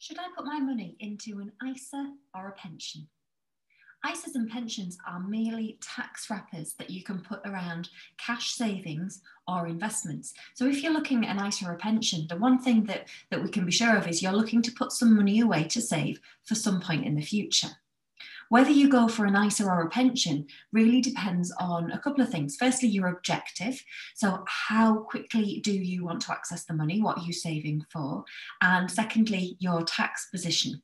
Should I put my money into an ISA or a pension? ISAs and pensions are merely tax wrappers that you can put around cash savings or investments. So if you're looking at an ISA or a pension, the one thing that we can be sure of is you're looking to put some money away to save for some point in the future. Whether you go for an ISA or a pension really depends on a couple of things. Firstly, your objective. So how quickly do you want to access the money? What are you saving for? And secondly, your tax position.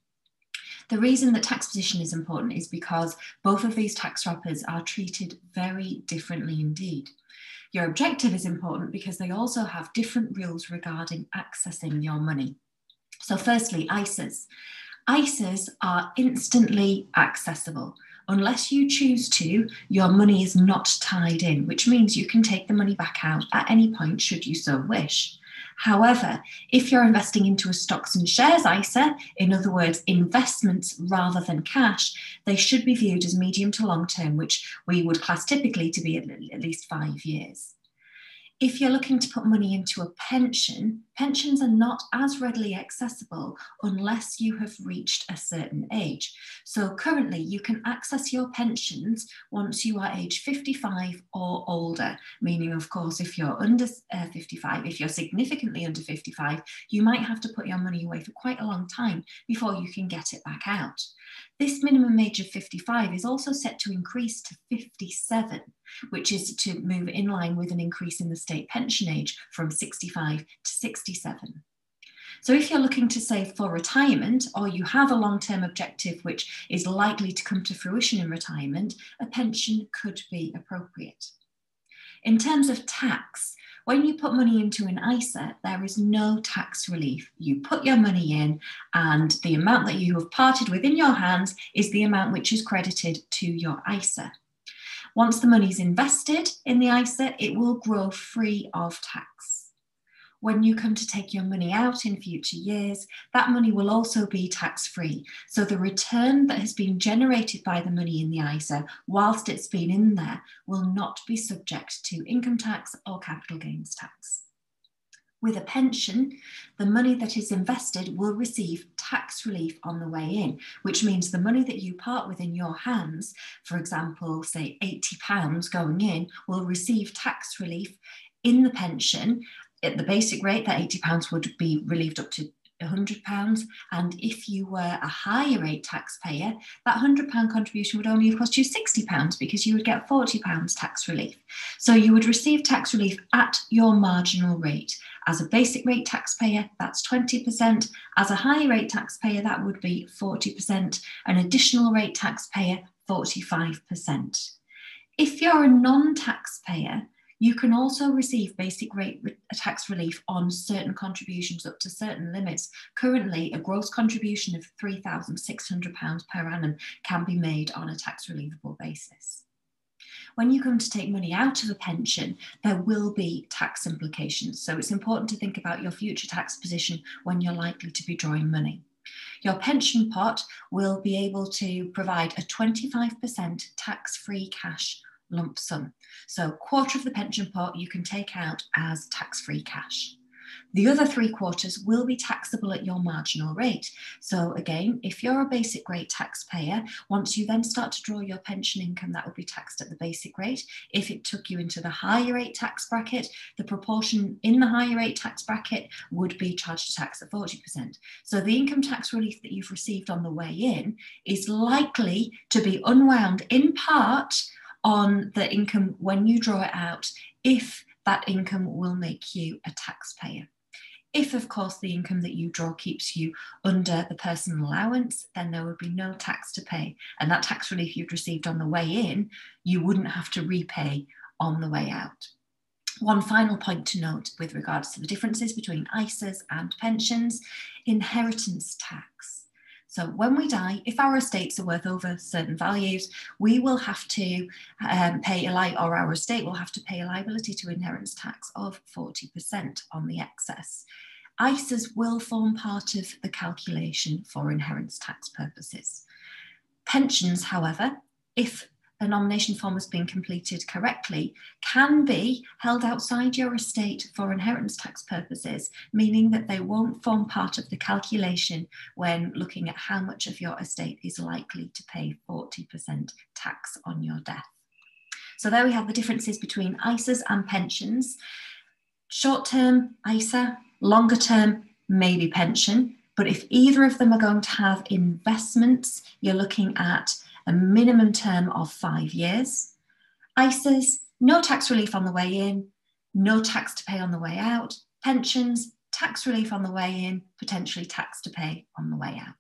The reason that tax position is important is because both of these tax wrappers are treated very differently indeed. Your objective is important because they also have different rules regarding accessing your money. So firstly, ISAs. ISAs are instantly accessible. Unless you choose to, your money is not tied in, which means you can take the money back out at any point should you so wish. However, if you're investing into a stocks and shares ISA, in other words, investments rather than cash, they should be viewed as medium to long term, which we would class typically to be at least 5 years. If you're looking to put money into a pension, pensions are not as readily accessible unless you have reached a certain age. So currently you can access your pensions once you are age 55 or older, meaning of course if you're under 55, if you're significantly under 55, you might have to put your money away for quite a long time before you can get it back out. This minimum age of 55 is also set to increase to 57, which is to move in line with an increase in the state pension age from 65 to 67. So if you're looking to save for retirement, or you have a long-term objective which is likely to come to fruition in retirement, a pension could be appropriate. In terms of tax, when you put money into an ISA, there is no tax relief. You put your money in and the amount that you have parted with in your hands is the amount which is credited to your ISA. Once the money is invested in the ISA, it will grow free of tax. When you come to take your money out in future years, that money will also be tax-free. So the return that has been generated by the money in the ISA, whilst it's been in there, will not be subject to income tax or capital gains tax. With a pension, the money that is invested will receive tax relief on the way in, which means the money that you part with in your hands, for example, say £80 going in, will receive tax relief in the pension. At the basic rate, that £80 would be relieved up to £100. And if you were a higher rate taxpayer, that £100 contribution would only have cost you £60 because you would get £40 tax relief. So you would receive tax relief at your marginal rate. As a basic rate taxpayer, that's 20%. As a higher rate taxpayer, that would be 40%. An additional rate taxpayer, 45%. If you're a non-taxpayer, you can also receive basic rate tax relief on certain contributions up to certain limits. Currently, a gross contribution of £3,600 per annum can be made on a tax relievable basis. When you come to take money out of a pension, there will be tax implications. So it's important to think about your future tax position when you're likely to be drawing money. Your pension pot will be able to provide a 25% tax-free cash lump sum. So a quarter of the pension pot you can take out as tax-free cash. The other 3/4 will be taxable at your marginal rate. So again, if you're a basic rate taxpayer, once you then start to draw your pension income, that will be taxed at the basic rate. If it took you into the higher rate tax bracket, the proportion in the higher rate tax bracket would be charged to tax at 40%. So the income tax relief that you've received on the way in is likely to be unwound in part on the income when you draw it out, if that income will make you a taxpayer. If, of course, the income that you draw keeps you under the personal allowance, then there would be no tax to pay. And that tax relief you'd received on the way in, you wouldn't have to repay on the way out. One final point to note with regards to the differences between ISAs and pensions: inheritance tax. So when we die, if our estates are worth over certain values, we will have to our estate will have to pay a liability to inheritance tax of 40% on the excess. ISAs will form part of the calculation for inheritance tax purposes. Pensions, however, if a nomination form has been completed correctly, can be held outside your estate for inheritance tax purposes, meaning that they won't form part of the calculation when looking at how much of your estate is likely to pay 40% tax on your death. So there we have the differences between ISAs and pensions. Short-term ISA, longer term maybe pension, but if either of them are going to have investments, you're looking at a minimum term of 5 years. ISAs, no tax relief on the way in, no tax to pay on the way out. Pensions, tax relief on the way in, potentially tax to pay on the way out.